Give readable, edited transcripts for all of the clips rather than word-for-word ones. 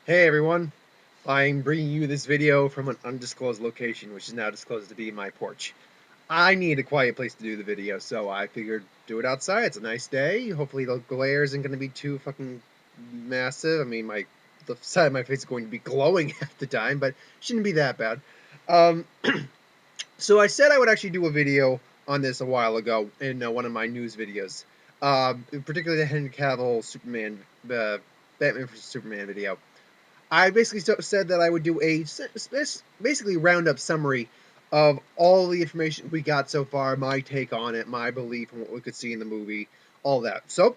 Hey everyone, I'm bringing you this video from an undisclosed location, which is now disclosed to be my porch. I need a quiet place to do the video, so I figured do it outside. It's a nice day. Hopefully the glare isn't going to be too fucking massive. I mean, the side of my face is going to be glowing half the time, but shouldn't be that bad. Um, so I said I would actually do a video on this a while ago in one of my news videos, particularly the Henry Cavill Superman, Batman vs Superman video. I basically said that I would do a basically roundup summary of all the information we got so far, my take on it, my belief in what we could see in the movie, all that. So,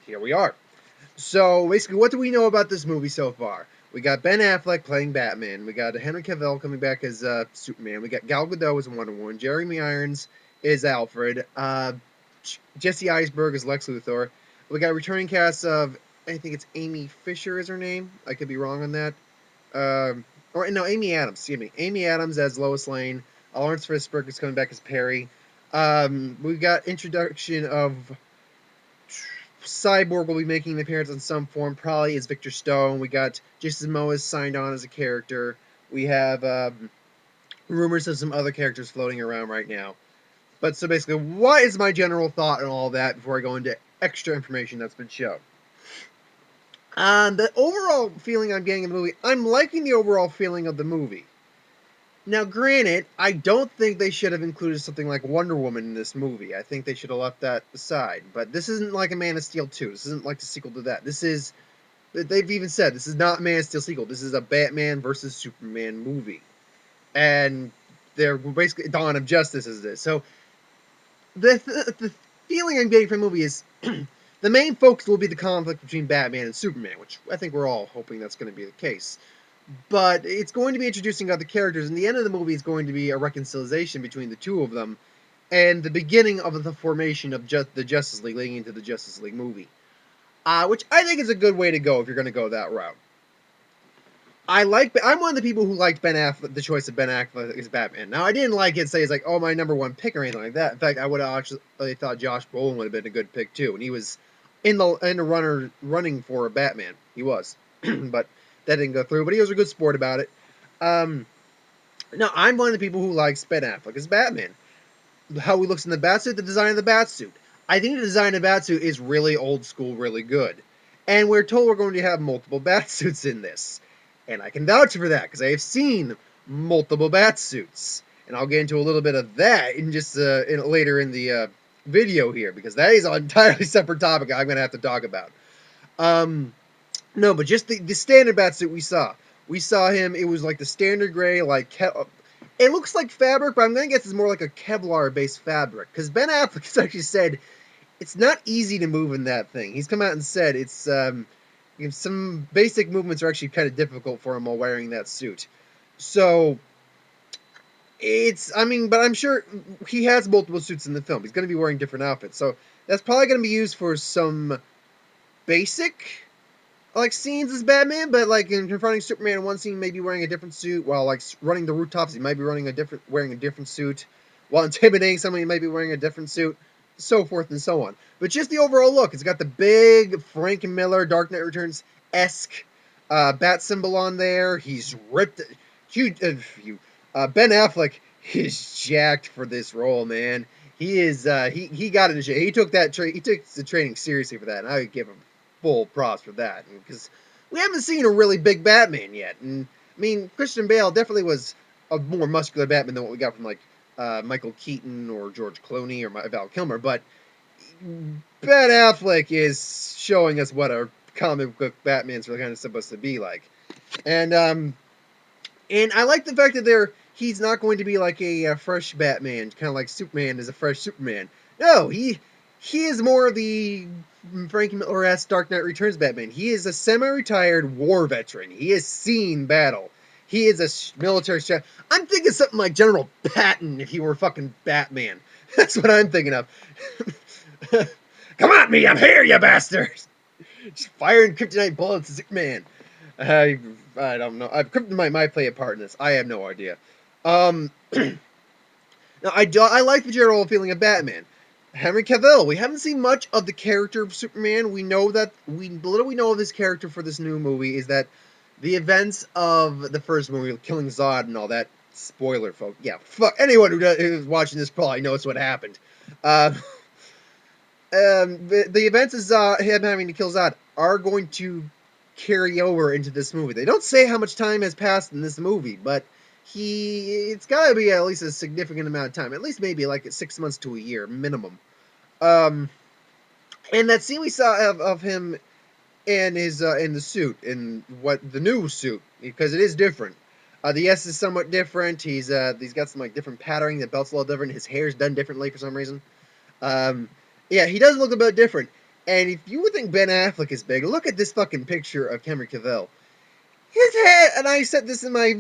here we are. So, basically, what do we know about this movie so far? We got Ben Affleck playing Batman. We got Henry Cavill coming back as Superman. We got Gal Gadot as Wonder Woman. Jeremy Irons is Alfred. Jesse Eisenberg is Lex Luthor. We got a returning cast of, I think it's Amy Fisher is her name. I could be wrong on that. Or no, Amy Adams. Excuse me, Amy Adams as Lois Lane. Lawrence Fishburne is coming back as Perry. We got introduction of Cyborg will be making an appearance in some form, probably as Victor Stone. We got Jason Momoa signed on as a character. We have rumors of some other characters floating around right now. But so basically, what is my general thought on all that before I go into extra information that's been shown? The overall feeling I'm getting in the movie, I'm liking the overall feeling of the movie. Now, granted, I don't think they should have included something like Wonder Woman in this movie. I think they should have left that aside. But this isn't like a Man of Steel 2. This isn't like the sequel to that. This is, they've even said, this is not a Man of Steel sequel. This is a Batman versus Superman movie. And they're basically, Dawn of Justice is this. So, the feeling I'm getting from the movie is the main focus will be the conflict between Batman and Superman, which I think we're all hoping that's going to be the case. But it's going to be introducing other characters, and the end of the movie is going to be a reconciliation between the two of them, and the beginning of the formation of the Justice League, leading into the Justice League movie, which I think is a good way to go if you're going to go that route. I'm one of the people who liked Ben Affleck, the choice of Ben Affleck as Batman. Now, I didn't like it, say it's like, oh, my number one pick or anything like that. In fact, I would have actually thought Josh Brolin would have been a good pick too, and he was in the running for Batman. He was, but that didn't go through. But he was a good sport about it. Now, I'm one of the people who likes Ben Affleck as Batman. How he looks in the Batsuit, the design of the Batsuit. I think the design of the Batsuit is really old school, really good. And we're told we're going to have multiple Batsuits in this. And I can vouch for that, because I have seen multiple Batsuits. And I'll get into a little bit of that in just later in the video here, because that is an entirely separate topic I'm going to have to talk about. No, but just the standard Batsuit we saw. We saw him, it was like the standard gray, like, it looks like fabric, but I'm going to guess it's more like a Kevlar-based fabric. Because Ben Affleck has actually said it's not easy to move in that thing. He's come out and said it's, some basic movements are actually kind of difficult for him while wearing that suit. So, but I'm sure he has multiple suits in the film. He's going to be wearing different outfits. So, that's probably going to be used for some basic like scenes as Batman, but like in confronting Superman in one scene, maybe wearing a different suit, while like running the rooftops, he might be wearing a different suit, while intimidating someone, he might be wearing a different suit, so forth and so on. But just the overall look, it's got the big Frank Miller Dark Knight Returns esque bat symbol on there. He's ripped, huge. Ben Affleck is jacked for this role, man. He is he got it in shape. He took the training seriously for that, and I would give him full props for that, because we haven't seen a really big Batman yet. And I mean, Christian Bale definitely was a more muscular Batman than what we got from like Michael Keaton or George Clooney or Val Kilmer. But Ben Affleck is showing us what a comic book Batman's really kind of supposed to be like. And I like the fact that he's not going to be like a fresh Batman, kind of like Superman is a fresh Superman. No, he is more of the Frank Miller-esque Dark Knight Returns Batman. He is a semi-retired war veteran. He has seen battle. He is a military chef. I'm thinking something like General Patton if he were fucking Batman. That's what I'm thinking of. Come at me, I'm here, you bastards! Just firing kryptonite bullets at Superman. I don't know. Kryptonite might play a part in this. I have no idea. Now, I like the general feeling of Batman. Henry Cavill. We haven't seen much of the character of Superman. We know that the little we know of this character for this new movie is that The events of the first movie, killing Zod and all that. Spoiler, folks. Yeah, fuck anyone who's watching this probably knows what happened. Uh, the events of him having to kill Zod are going to carry over into this movie. They don't say how much time has passed in this movie, but it's got to be at least a significant amount of time. At least maybe like 6 months to a year minimum. Um, and that scene we saw of him in his in the suit, in what the new suit, because it is different. The S is somewhat different. He's got some like different patterning. The belt's a little different. His hair's done differently for some reason. Um, yeah, he does look a bit different. And if you would think Ben Affleck is big, look at this fucking picture of Henry Cavill. His head, and I said this in my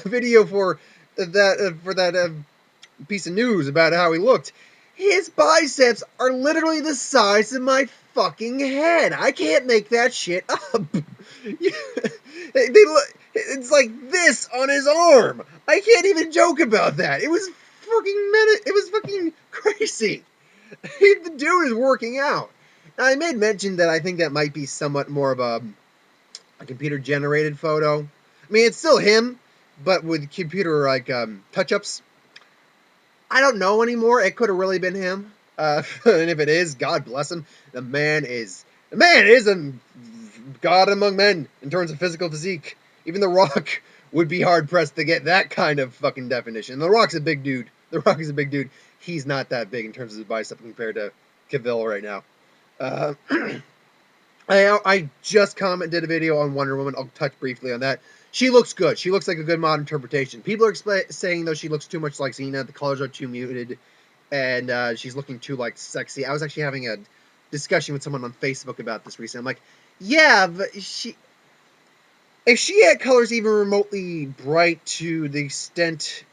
video for that piece of news about how he looked. His biceps are literally the size of my fucking head. I can't make that shit up. It's like this on his arm. I can't even joke about that. It was fucking crazy. The dude is working out. Now, I made mention that I think that might be somewhat more of a computer generated photo. I mean, it's still him, but with computer like touch ups. I don't know anymore. It could have really been him. And if it is, God bless him. The man is a god among men in terms of physical physique. Even The Rock would be hard pressed to get that kind of fucking definition. The Rock's a big dude. He's not that big in terms of his bicep compared to Cavill right now. I just did a video on Wonder Woman. I'll touch briefly on that. She looks good. She looks like a good modern interpretation. People are saying, though, she looks too much like Xena. The colors are too muted, and she's looking too, like, sexy. I was actually having a discussion with someone on Facebook about this recently. I'm like, yeah, but if she had colors even remotely bright to the extent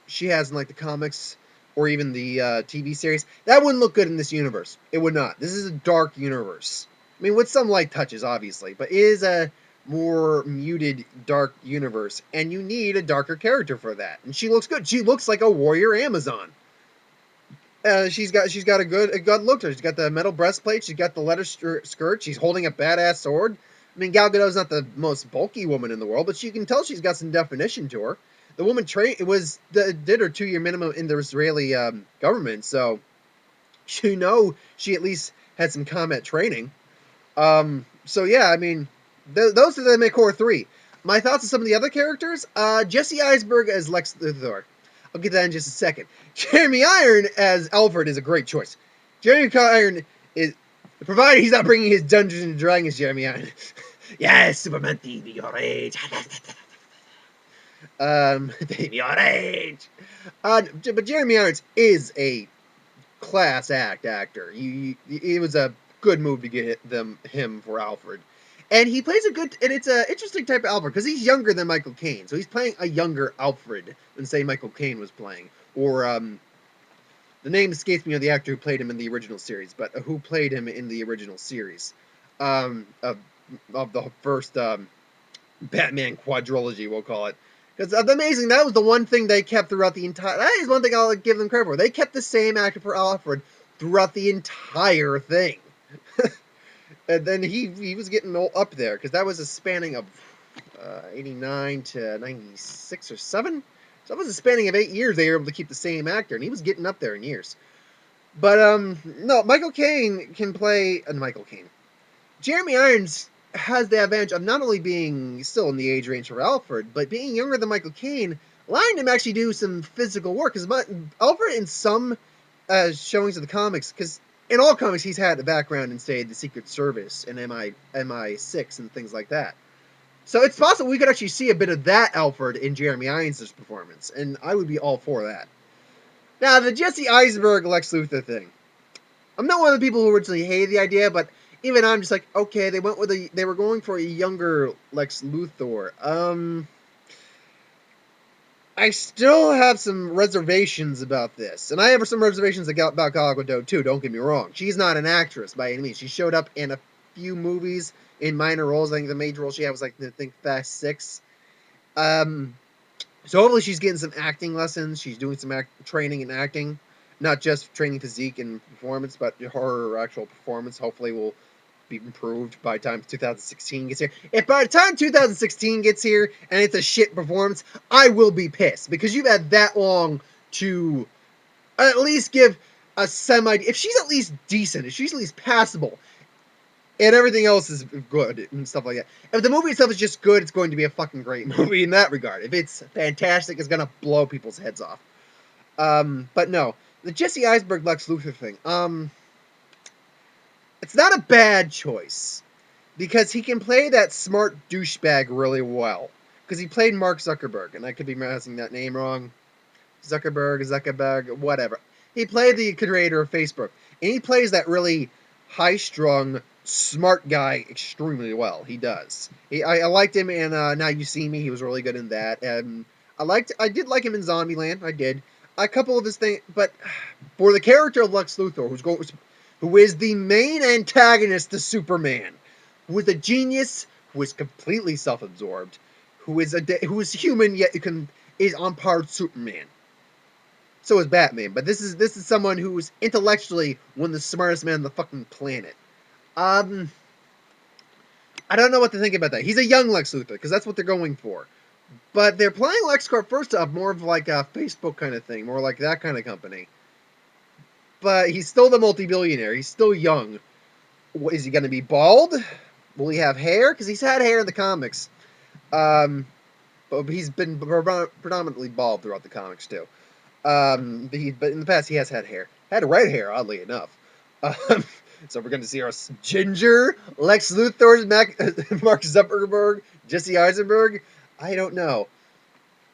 she has in, like, the comics or even the TV series, that wouldn't look good in this universe. It would not. This is a dark universe. I mean, with some light touches, obviously, but it is a more muted, dark universe, and you need a darker character for that. And she looks good. She looks like a warrior Amazon. She's got a good look to her. She's got the metal breastplate. She's got the leather skirt. She's holding a badass sword. I mean, Gal Gadot's not the most bulky woman in the world, but you can tell she's got some definition to her. The woman did her 2-year minimum in the Israeli government, so she at least had some combat training. So yeah, I mean, those are the make core 3. My thoughts on some of the other characters. Jesse Eisenberg as Lex Luthor. I'll get that in just a second. Jeremy Iron as Alfred is a great choice. Jeremy Iron is, provided he's not bringing his Dungeons and Dragons Jeremy Iron. Yes, Superman, theme your age. Theme your age. But Jeremy Irons is a class actor. It was a good move to get him for Alfred. And he plays and it's an interesting type of Alfred, because he's younger than Michael Caine. So he's playing a younger Alfred than, say, Michael Caine was playing. Or, the name escapes me of the actor who played him in the original series, but who played him in the original series of the first Batman quadrilogy, we'll call it. Because amazing, that was the one thing they kept throughout the entire... That is one thing I'll give them credit for. They kept the same actor for Alfred throughout the entire thing. And then he was getting up there, because that was a spanning of 89 to 96 or 7. So that was a spanning of 8 years they were able to keep the same actor, and he was getting up there in years. But, no, Michael Caine can play... Michael Caine. Jeremy Irons has the advantage of not only being still in the age range for Alfred, but being younger than Michael Caine, allowing him actually do some physical work. Because Alfred, in some showings of the comics, because in all comics he's had a background in, say, the Secret Service and MI6 and things like that. So it's possible we could actually see a bit of that Alfred in Jeremy Irons' performance, and I would be all for that. Now, the Jesse Eisenberg Lex Luthor thing. I'm not one of the people who originally hated the idea, but even I'm just like, okay, they were going for a younger Lex Luthor. I still have some reservations about this, and I have some reservations about Gal Gadot too, don't get me wrong. She's not an actress by any means. She showed up in a few movies in minor roles. I think the major role she had was, like, I think Fast 6. So hopefully she's getting some acting lessons. She's doing some training in acting, not just training physique and performance, but her actual performance hopefully will be improved by the time 2016 gets here. If by the time 2016 gets here and it's a shit performance, I will be pissed because you've had that long to at least give a semi. If she's at least decent, if she's at least passable, and everything else is good and stuff like that. If the movie itself is just good, it's going to be a fucking great movie in that regard. If it's fantastic, it's gonna blow people's heads off. But no, the Jesse Eisenberg Lex Luthor thing. It's not a bad choice because he can play that smart douchebag really well. Because he played Mark Zuckerberg, and I could be pronouncing that name wrong. Zuckerberg, whatever. He played the creator of Facebook, and he plays that really high-strung, smart guy extremely well. He does. I liked him in Now You See Me. He was really good in that. And I did like him in Zombieland. I did. A couple of his things, but for the character of Lex Luthor, who is the main antagonist to Superman, who is a genius, who is completely self-absorbed, who is human yet is on par with Superman. So is Batman, but this is someone who is intellectually one of the smartest men on the fucking planet. I don't know what to think about that. He's a young Lex Luthor, because that's what they're going for. But they're playing LexCorp first off more of like a Facebook kind of thing, more like that kind of company. But he's still the multi-billionaire. He's still young. Is he going to be bald? Will he have hair? Because he's had hair in the comics. But he's been predominantly bald throughout the comics, too. But in the past, he has had hair. Had red hair, oddly enough. So we're going to see our ginger Lex Luthor, Mark Zuckerberg, Jesse Eisenberg. I don't know.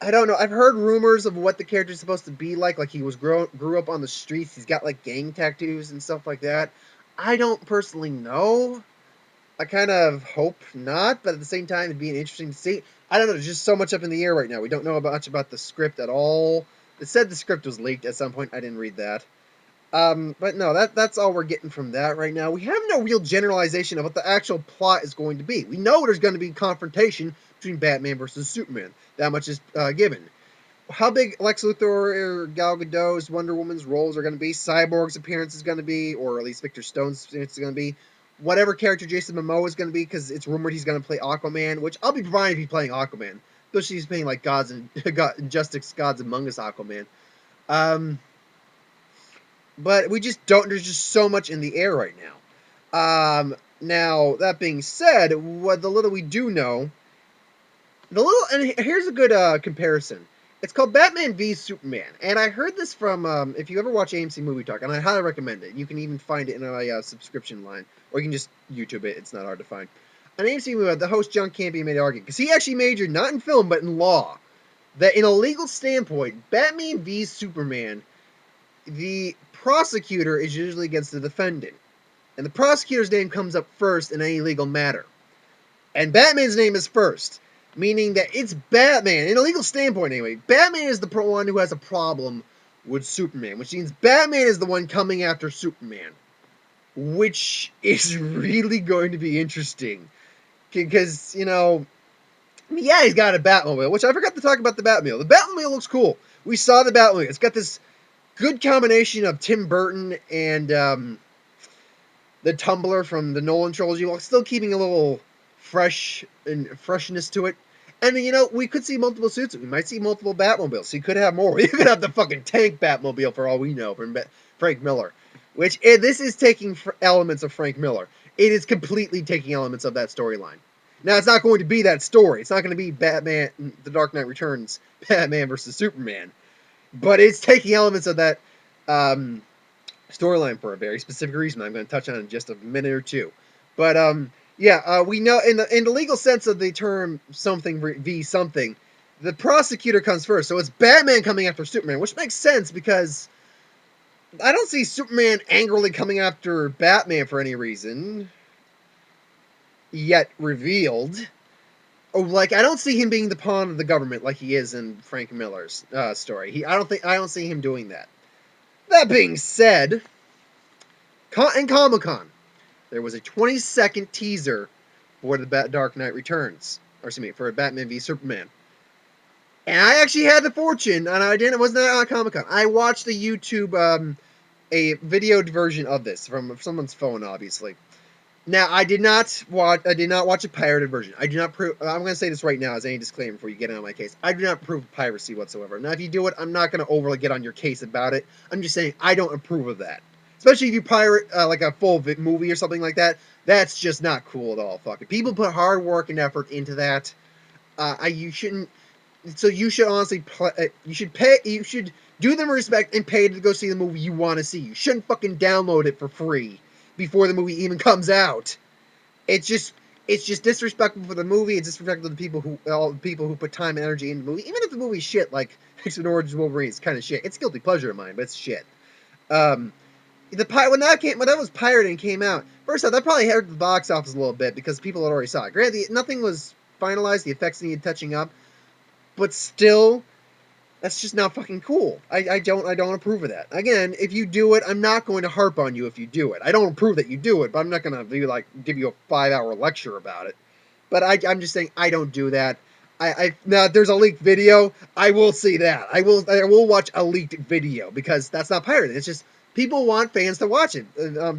I've heard rumors of what the character's supposed to be like. Like he grew up on the streets. He's got like gang tattoos and stuff like that. I don't personally know. I kind of hope not, but at the same time, it'd be interesting to see. I don't know. There's just so much up in the air right now. We don't know much about the script at all. It said the script was leaked at some point. I didn't read that. But no, that's all we're getting from that right now. We have no real generalization of what the actual plot is going to be. We know there's going to be confrontation between Batman versus Superman. That much is given. How big Lex Luthor or Gal Gadot's Wonder Woman's roles are going to be, Cyborg's appearance is going to be, or at least Victor Stone's appearance is going to be, whatever character Jason Momoa is going to be, because it's rumored he's going to play Aquaman, which I'll be fine if he's playing Aquaman, especially he's playing like Gods Among Us Aquaman. But we just don't. There's just so much in the air right now. Now that being said, what the little we do know, and here's a good comparison. It's called Batman v Superman, and I heard this from if you ever watch AMC Movie Talk, and I highly recommend it. You can even find it in a subscription line, or you can just YouTube it. It's not hard to find. On AMC Movie, the host John Campea made an argument because he actually majored not in film but in law. That in a legal standpoint, Batman v Superman, the prosecutor is usually against the defendant. And the prosecutor's name comes up first in any legal matter. And Batman's name is first. Meaning that it's Batman, in a legal standpoint anyway, Batman is the one who has a problem with Superman. Which means Batman is the one coming after Superman. Which is really going to be interesting. Because, yeah, he's got a Batmobile. Which I forgot to talk about the Batmobile. The Batmobile looks cool. We saw the Batmobile. It's got this good combination of Tim Burton and the Tumbler from the Nolan trilogy, while still keeping a little freshness to it. And we could see multiple suits. We might see multiple Batmobiles. So you could have more. You could have the fucking tank Batmobile for all we know from Frank Miller, which this is taking elements of Frank Miller. It is completely taking elements of that storyline. Now it's not going to be that story. It's not going to be Batman, The Dark Knight Returns, Batman versus Superman. But it's taking elements of that storyline for a very specific reason. I'm going to touch on it in just a minute or two. But we know in the legal sense of the term something v something, the prosecutor comes first. So it's Batman coming after Superman, which makes sense because I don't see Superman angrily coming after Batman for any reason yet revealed. I don't see him being the pawn of the government like he is in Frank Miller's story. I don't see him doing that. That being said, in Comic-Con, there was a 20-second teaser for the Dark Knight Returns, for Batman v Superman. And I actually had the fortune, and it wasn't on Comic-Con. I watched a YouTube, a videoed version of this from someone's phone, obviously. Now, I did not watch a pirated version. I do not prove. I'm going to say this right now as any disclaimer before you get on my case. I do not approve of piracy whatsoever. Now, if you do it, I'm not going to overly get on your case about it. I'm just saying I don't approve of that. Especially if you pirate like a full movie or something like that. That's just not cool at all. Fucking people put hard work and effort into that. You shouldn't. So you should honestly, you should pay. You should do them respect and pay to go see the movie you want to see. You shouldn't fucking download it for free before the movie even comes out. It's just disrespectful for the movie. It's disrespectful to the people all the people who put time and energy into the movie. Even if the movie's shit, like X-Men Origins Wolverine, it's kind of shit. It's guilty pleasure of mine, but it's shit. Um, when that was pirated and came out, first off, that probably hurt the box office a little bit because people had already saw it. Granted, nothing was finalized. The effects needed touching up, but still, that's just not fucking cool. I don't approve of that. Again, if you do it, I'm not going to harp on you if you do it. I don't approve that you do it, but I'm not going to give you a 5-hour lecture about it. But I'm just saying I don't do that. Now there's a leaked video. I will see that. I will watch a leaked video because that's not pirated. It's just people want fans to watch it.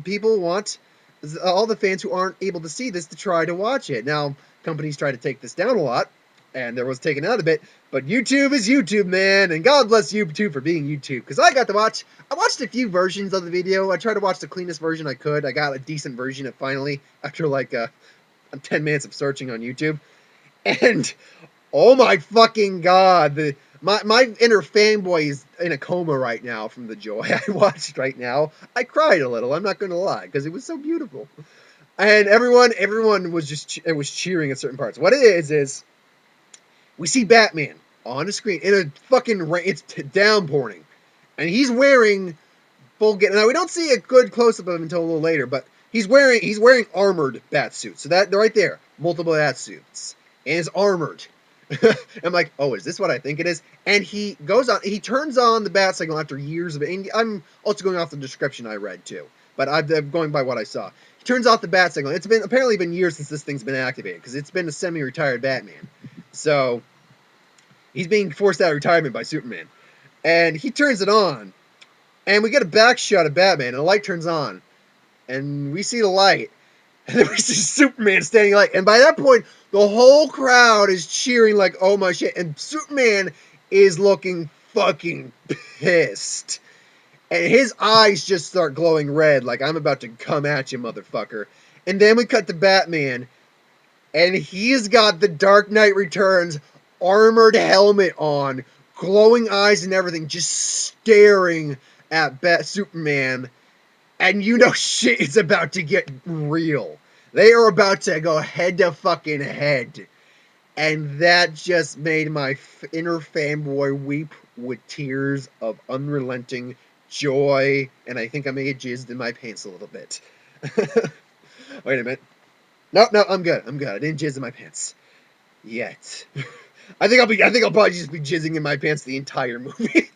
People want all the fans who aren't able to see this to try to watch it. Now companies try to take this down a lot, and there was taken out a bit. But YouTube is YouTube, man, and God bless YouTube for being YouTube. Because I watched a few versions of the video. I tried to watch the cleanest version I could. I got a decent version of finally after like 10 minutes of searching on YouTube. And oh my fucking God, my inner fanboy is in a coma right now from the joy I watched right now. I cried a little. I'm not going to lie because it was so beautiful. And everyone was cheering at certain parts. What it is we see Batman on the screen in a fucking rain. It's downpouring, and he's wearing full get. Now we don't see a good close up of him until a little later, but he's wearing armored bat suits. So that they're right there, multiple bat suits, and it's armored. I'm like, oh, is this what I think it is? And he turns on the bat signal after years of it. And I'm also going off the description I read too, but I'm going by what I saw. He turns off the bat signal. It's apparently been years since this thing's been activated because it's been a semi-retired Batman. So he's being forced out of retirement by Superman. And he turns it on. And we get a back shot of Batman, and the light turns on. And we see the light. And then we see Superman standing like, and by that point, the whole crowd is cheering like, oh my shit. And Superman is looking fucking pissed. And his eyes just start glowing red, like I'm about to come at you, motherfucker. And then we cut to Batman, and he's got the Dark Knight Returns armored helmet on, glowing eyes and everything, just staring at Superman. And you know shit is about to get real. They are about to go head to fucking head. And that just made my inner fanboy weep with tears of unrelenting joy. And I think I may have jizzed in my pants a little bit. Wait a minute. No, I'm good. I didn't jizz in my pants. Yet. I think I'll probably just be jizzing in my pants the entire movie.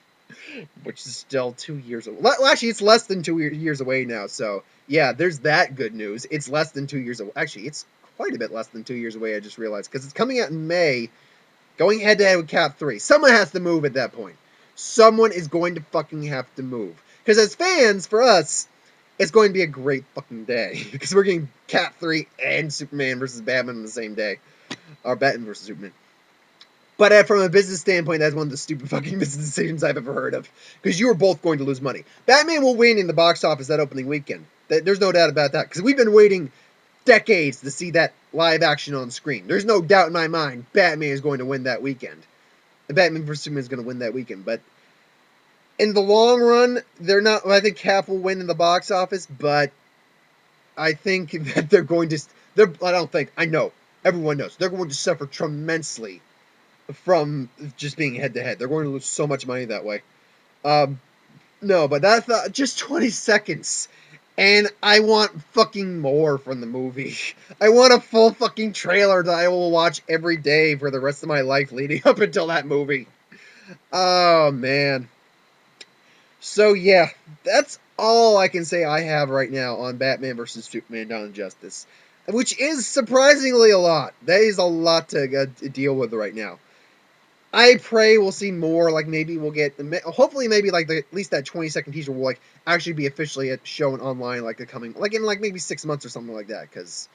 Which is still 2 years away. Well, actually, it's less than 2 years away now, so yeah, there's that good news. It's less than 2 years away. Actually, it's quite a bit less than 2 years away, I just realized, because it's coming out in May, going head-to-head with Cap 3. Someone has to move at that point. Someone is going to fucking have to move. Because as fans, for us, it's going to be a great fucking day. Because we're getting Cap 3 and Superman versus Batman on the same day. Or Batman versus Superman. But from a business standpoint, that's one of the stupid fucking business decisions I've ever heard of. Because you are both going to lose money. Batman will win in the box office that opening weekend. There's no doubt about that. Because we've been waiting decades to see that live action on screen. There's no doubt in my mind Batman is going to win that weekend. Batman vs. Superman is going to win that weekend. But in the long run, they're not. I think Cap will win in the box office. But I think that they're going to. I don't think. I know. Everyone knows. They're going to suffer tremendously from just being head-to-head. They're going to lose so much money that way. No, but that's just 20 seconds. And I want fucking more from the movie. I want a full fucking trailer that I will watch every day for the rest of my life leading up until that movie. Oh, man. So, yeah, that's all I can say I have right now on Batman vs. Superman Dawn of Justice. Which is surprisingly a lot. That is a lot to deal with right now. I pray we'll see more. Like maybe we'll get, hopefully maybe like at least that 20-second teaser will like actually be officially shown online like the coming like in like maybe 6 months or something like that because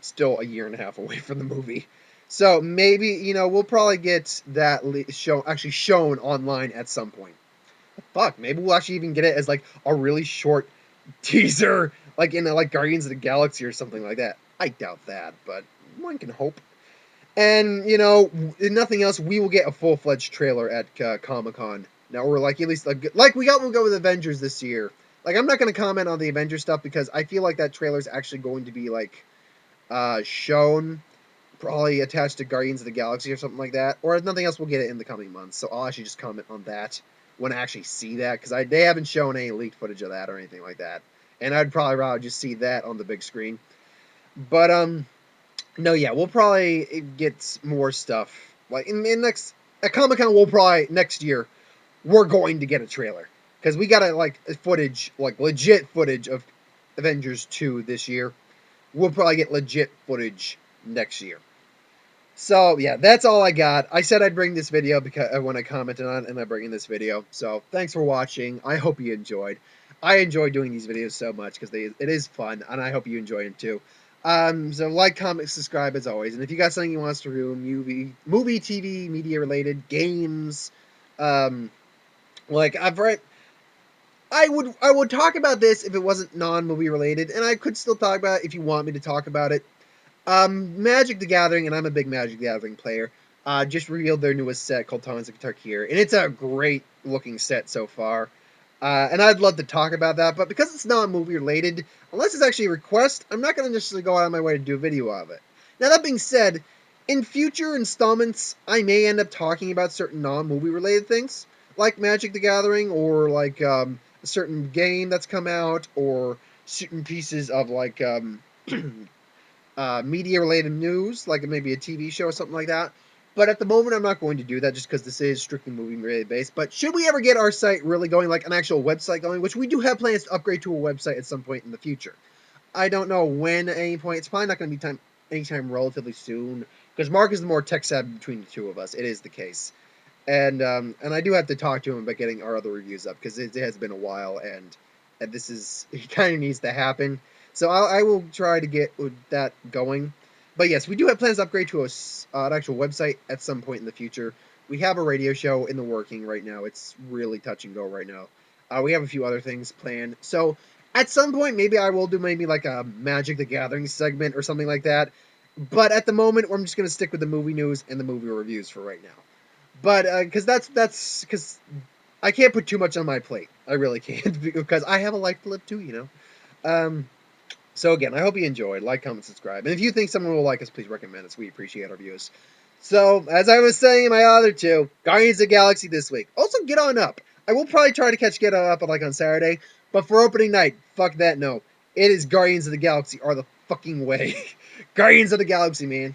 still a year and a half away from the movie. So maybe we'll probably get that show actually shown online at some point. Fuck, maybe we'll actually even get it as like a really short teaser, like in like Guardians of the Galaxy or something like that. I doubt that, but one can hope. And if nothing else, we will get a full-fledged trailer at Comic Con. Now we're like at least like we'll go with Avengers this year. Like I'm not gonna comment on the Avengers stuff because I feel like that trailer is actually going to be like shown, probably attached to Guardians of the Galaxy or something like that. Or if nothing else, we'll get it in the coming months. So I'll actually just comment on that when I actually see that because they haven't shown any leaked footage of that or anything like that. And I'd probably rather just see that on the big screen. But no, yeah, we'll probably get more stuff. Like in next at Comic Con, we'll probably next year we're going to get a trailer because we got like footage, like legit footage of Avengers 2 this year. We'll probably get legit footage next year. So yeah, that's all I got. I said I'd bring this video because when I commented on it, and I'm bringing this video. So thanks for watching. I hope you enjoyed. I enjoy doing these videos so much because it is fun, and I hope you enjoy it too. So like, comment, subscribe as always, and if you got something you want us to do, movie, TV, media related, games, like I've read. I would talk about this if it wasn't non-movie related, and I could still talk about it if you want me to talk about it. Magic the Gathering, and I'm a big Magic the Gathering player, just revealed their newest set called Tons of Tarkir, and it's a great looking set so far. And I'd love to talk about that, but because it's not movie related, unless it's actually a request, I'm not going to necessarily go out of my way to do a video of it. Now, that being said, in future installments, I may end up talking about certain non-movie related things, like Magic the Gathering, or like a certain game that's come out, or certain pieces of like media related news, like maybe a TV show or something like that. But at the moment, I'm not going to do that just because this is strictly movie related based. But should we ever get our site really going, like an actual website going, which we do have plans to upgrade to a website at some point in the future. I don't know when at any point. It's probably not going to be anytime relatively soon because Mark is the more tech savvy between the two of us. It is the case. And I do have to talk to him about getting our other reviews up because it has been a while, and this is it kind of needs to happen. So I will try to get that going. But yes, we do have plans to upgrade to an actual website at some point in the future. We have a radio show in the working right now. It's really touch and go right now. We have a few other things planned. So at some point, maybe I will do maybe like a Magic the Gathering segment or something like that. But at the moment, I'm just going to stick with the movie news and the movie reviews for right now. But because that's because I can't put too much on my plate. I really can't because I have a life to live too. So again, I hope you enjoyed. Like, comment, subscribe, and if you think someone will like us, please recommend us. We appreciate our views. So as I was saying in my other two, Guardians of the Galaxy this week. Also, get on up. I will probably try to catch Get On Up like on Saturday, but for opening night, fuck that. No, it is Guardians of the Galaxy are the fucking way. Guardians of the Galaxy, man.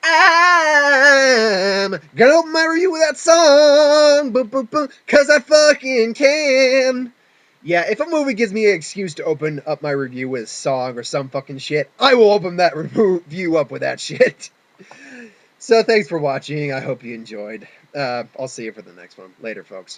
I'm gonna open my review with that song, boom, boom, boom, cause I fucking can. Yeah, if a movie gives me an excuse to open up my review with a song or some fucking shit, I will open that review up with that shit. So thanks for watching. I hope you enjoyed. I'll see you for the next one. Later, folks.